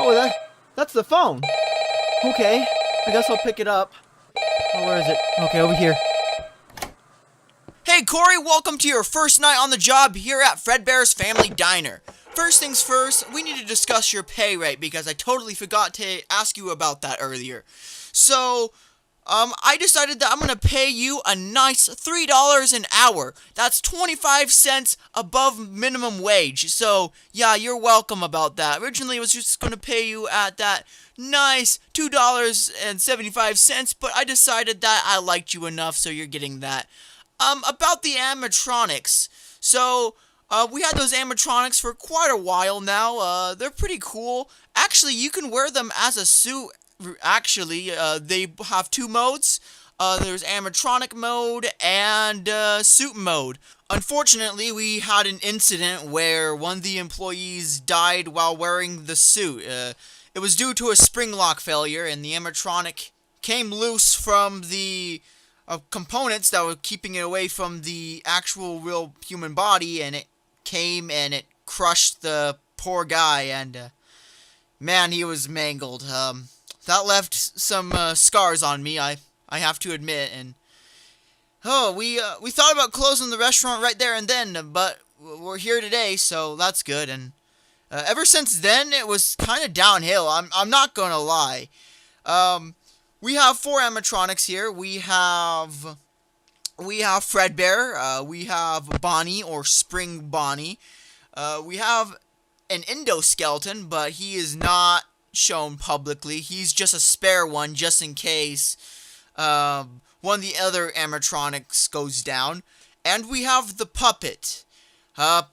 Oh, that's the phone. Okay, I guess I'll pick it up. Oh, where is it? Okay, over here. Hey Corey, welcome to your first night on the job here at Fredbear's Family Diner. First things first, we need to discuss your pay rate because I totally forgot to ask you about that earlier. So, I decided that I'm going to pay you a nice $3 an hour. That's 25 cents above minimum wage. So, yeah, you're welcome about that. Originally, I was just going to pay you at that nice $2.75, but I decided that I liked you enough, so you're getting that. About the animatronics. So, we had those animatronics for quite a while now. They're pretty cool. Actually, you can wear them as a suit. Actually, they have two modes. There's animatronic mode and suit mode. Unfortunately, we had an incident where one of the employees died while wearing the suit. It was due to a spring lock failure, and the animatronic came loose from the components that were keeping it away from the actual real human body, and it came and it crushed the poor guy, and man, he was mangled. That left some scars on me, I have to admit, and we thought about closing the restaurant right there and then, but we're here today, so that's good. And ever since then, it was kind of downhill. I'm not gonna lie. We have four animatronics here. We have Fredbear. We have Bonnie, or Spring Bonnie. We have an endoskeleton, but he is not shown publicly. He's just a spare one, just in case one of the other animatronics goes down. And we have the puppet.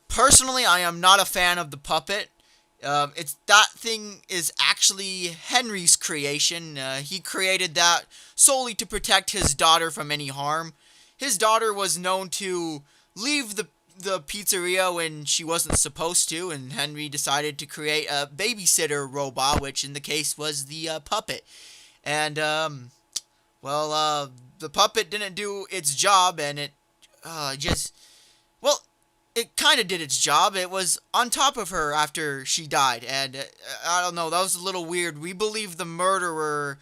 Personally, I am not a fan of the puppet. That thing is actually Henry's creation. He created that solely to protect his daughter from any harm. His daughter was known to leave the pizzeria when she wasn't supposed to, and Henry decided to create a babysitter robot, which in the case was the puppet. And the puppet didn't do its job, and it it kind of did its job. It was on top of her after she died, and I don't know, that was a little weird. We believe the murderer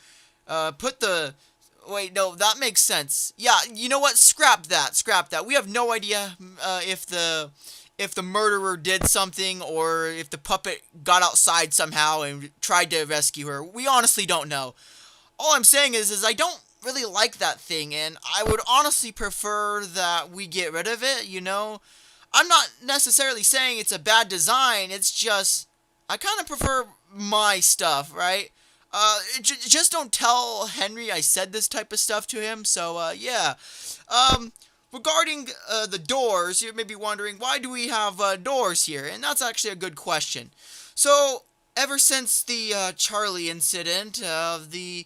Wait, no, that makes sense. Yeah, you know what? Scrap that. We have no idea if the murderer did something, or if the puppet got outside somehow and tried to rescue her. We honestly don't know. All I'm saying is I don't really like that thing, and I would honestly prefer that we get rid of it, you know? I'm not necessarily saying it's a bad design, it's just, I kind of prefer my stuff, right? Just don't tell Henry I said this type of stuff to him, so, yeah. Regarding, the doors, you may be wondering, why do we have, doors here? And that's actually a good question. So, ever since the, Charlie incident, the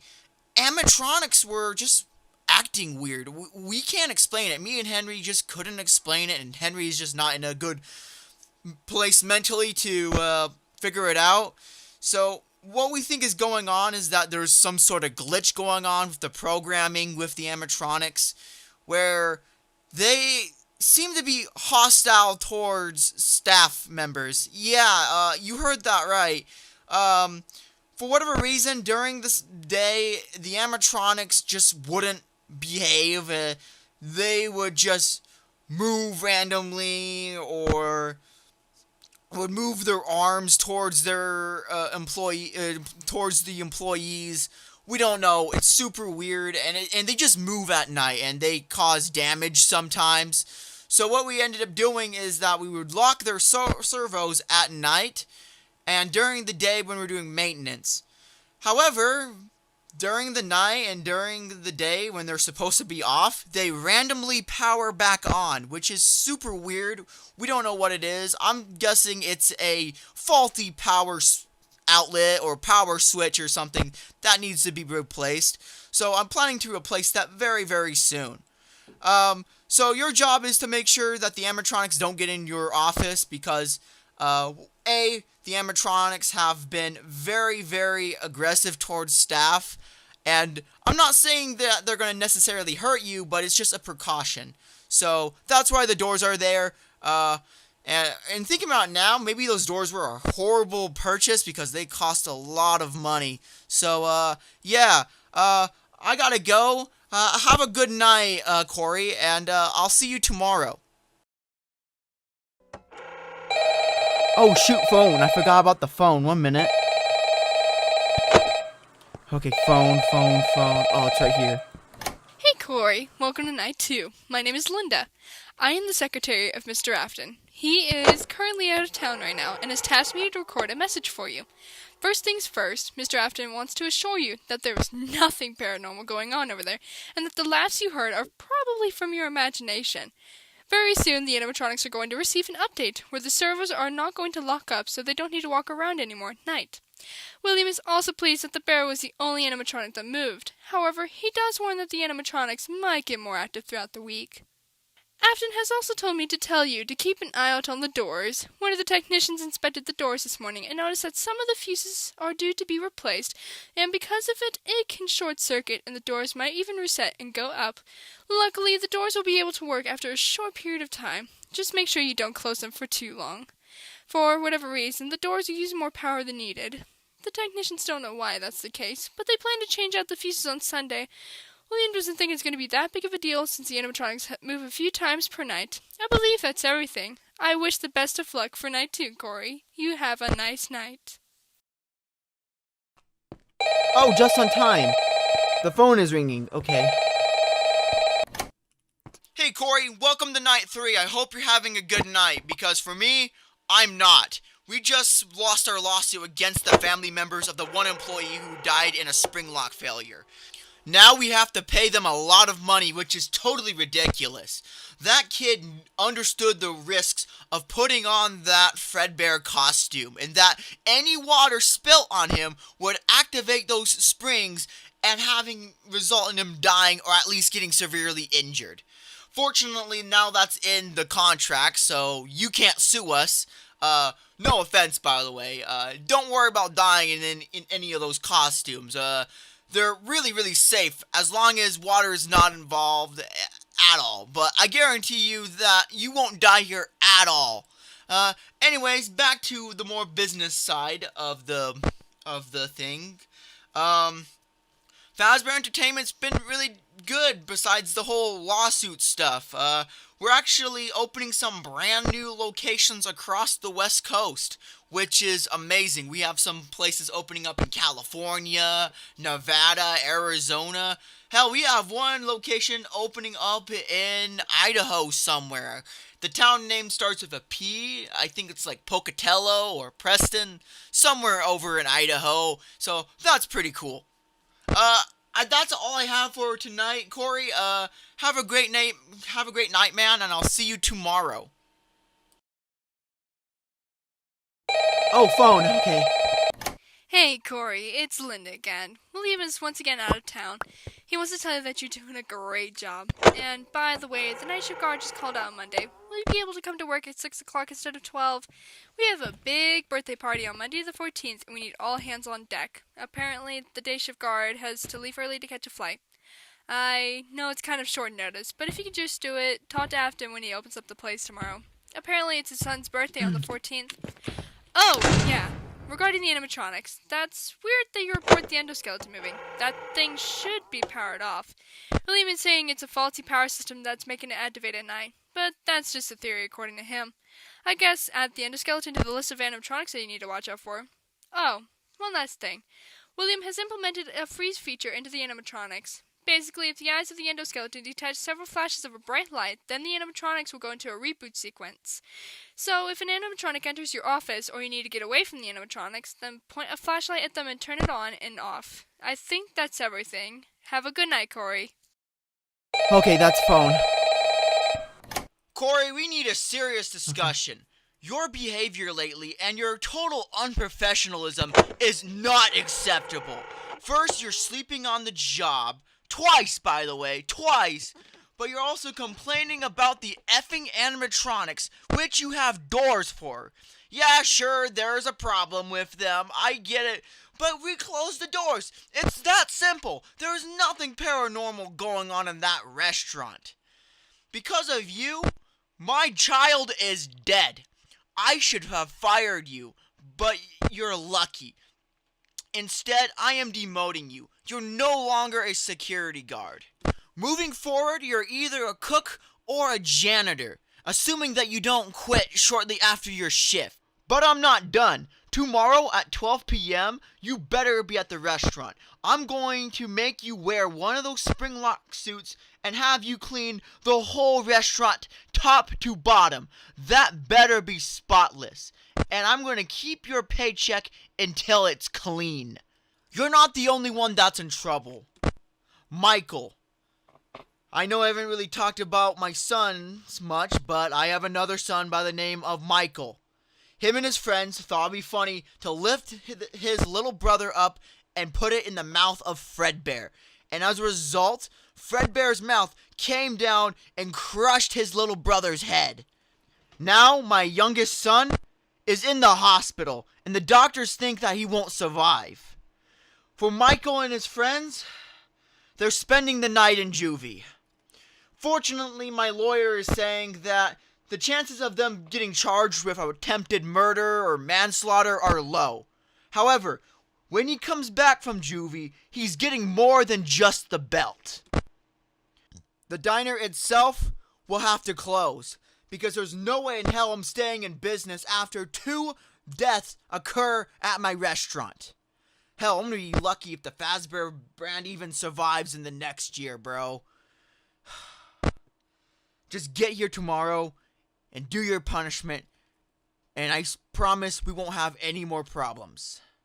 animatronics were just acting weird. We can't explain it. Me and Henry just couldn't explain it, and Henry's just not in a good place mentally to figure it out. So what we think is going on is that there's some sort of glitch going on with the programming with the animatronics, where they seem to be hostile towards staff members. Yeah, you heard that right. For whatever reason, during this day, the animatronics just wouldn't behave. They would just move randomly, or would move their arms towards their towards the employees. We don't know. It's super weird, and they just move at night, and they cause damage sometimes. So what we ended up doing is that we would lock their servos at night, and during the day when we're doing maintenance. However, during the night and during the day when they're supposed to be off, they randomly power back on, which is super weird. We don't know what it is. I'm guessing it's a faulty power outlet or power switch or something that needs to be replaced. So I'm planning to replace that very, very soon. So your job is to make sure that the animatronics don't get in your office, because the animatronics have been very, very aggressive towards staff, and I'm not saying that they're going to necessarily hurt you, but it's just a precaution. So that's why the doors are there. And thinking about it now, maybe those doors were a horrible purchase because they cost a lot of money. So, yeah, I gotta go. Have a good night, Corey, and I'll see you tomorrow. Oh, shoot, phone. I forgot about the phone. 1 minute. Okay, phone. Oh, it's right here. Hey Corey, welcome to night 2. My name is Linda. I am the secretary of Mr. Afton. He is currently out of town right now and has tasked me to record a message for you. First things first, Mr. Afton wants to assure you that there is nothing paranormal going on over there, and that the laughs you heard are probably from your imagination. Very soon, the animatronics are going to receive an update where the servers are not going to lock up so they don't need to walk around anymore at night. William is also pleased that the bear was the only animatronic that moved. However, he does warn that the animatronics might get more active throughout the week. Afton has also told me to tell you to keep an eye out on the doors. One of the technicians inspected the doors this morning and noticed that some of the fuses are due to be replaced, and because of it, it can short circuit and the doors might even reset and go up. Luckily, the doors will be able to work after a short period of time. Just make sure you don't close them for too long. For whatever reason, the doors are using more power than needed. The technicians don't know why that's the case, but they plan to change out the fuses on Sunday. William doesn't think it's going to be that big of a deal since the animatronics move a few times per night. I believe that's everything. I wish the best of luck for night 2, Corey. You have a nice night. Oh, just on time. The phone is ringing. Okay. Hey, Corey, welcome to night 3. I hope you're having a good night, because for me, I'm not. We just lost our lawsuit against the family members of the one employee who died in a spring lock failure. Now we have to pay them a lot of money, which is totally ridiculous. That kid understood the risks of putting on that Fredbear costume, and that any water spilt on him would activate those springs and result in him dying or at least getting severely injured. Fortunately, now that's in the contract, so you can't sue us. No offense, by the way. Don't worry about dying in any of those costumes. They're really, really safe as long as water is not involved at all. But I guarantee you that you won't die here at all. Anyways, back to the more business side of the thing. Fazbear Entertainment's been really good besides the whole lawsuit stuff. We're actually opening some brand new locations across the West Coast, which is amazing. We have some places opening up in California, Nevada, Arizona. Hell, we have one location opening up in Idaho somewhere. The town name starts with a P. I think it's like Pocatello or Preston, somewhere over in Idaho. So that's pretty cool. That's all I have for tonight, Corey. Have a great night. Have a great night, man, and I'll see you tomorrow. Oh, phone. Okay. Hey Corey, it's Linda again. William is once again out of town. He wants to tell you that you're doing a great job. And by the way, the night shift guard just called out Monday. Will you be able to come to work at 6 o'clock instead of 12? We have a big birthday party on Monday the 14th, and we need all hands on deck. Apparently, the day shift guard has to leave early to catch a flight. I know it's kind of short notice, but if you could just do it, talk to Afton when he opens up the place tomorrow. Apparently, it's his son's birthday on the 14th. Oh, yeah. Regarding the animatronics, that's weird that you report the endoskeleton moving. That thing should be powered off. William is saying it's a faulty power system that's making it activate at night, but that's just a theory according to him. I guess add the endoskeleton to the list of animatronics that you need to watch out for. Oh, one last thing. William has implemented a freeze feature into the animatronics. Basically, if the eyes of the endoskeleton detect several flashes of a bright light, then the animatronics will go into a reboot sequence. So, if an animatronic enters your office, or you need to get away from the animatronics, then point a flashlight at them and turn it on and off. I think that's everything. Have a good night, Corey. Okay, that's phone. Corey, we need a serious discussion. Your behavior lately and your total unprofessionalism is not acceptable. First, you're sleeping on the job. Twice, by the way. Twice. But you're also complaining about the effing animatronics, which you have doors for. Yeah, sure, there's a problem with them. I get it. But we closed the doors. It's that simple. There's nothing paranormal going on in that restaurant. Because of you, my child is dead. I should have fired you, but you're lucky. Instead, I am demoting you. You're no longer a security guard. Moving forward, you're either a cook or a janitor, assuming that you don't quit shortly after your shift. But I'm not done. Tomorrow at 12 p.m., you better be at the restaurant. I'm going to make you wear one of those spring lock suits and have you clean the whole restaurant top to bottom. That better be spotless. And I'm going to keep your paycheck until it's clean. You're not the only one that's in trouble. Michael. I know I haven't really talked about my sons much, but I have another son by the name of Michael. Him and his friends thought it'd be funny to lift his little brother up and put it in the mouth of Fredbear. And as a result, Fredbear's mouth came down and crushed his little brother's head. Now, my youngest son is in the hospital, and the doctors think that he won't survive. For Michael and his friends, they're spending the night in juvie. Fortunately, my lawyer is saying that the chances of them getting charged with attempted murder or manslaughter are low. However, when he comes back from juvie, he's getting more than just the belt. The diner itself will have to close, because there's no way in hell I'm staying in business after 2 deaths occur at my restaurant. Hell, I'm gonna be lucky if the Fazbear brand even survives in the next year, bro. Just get here tomorrow and do your punishment, and I promise we won't have any more problems.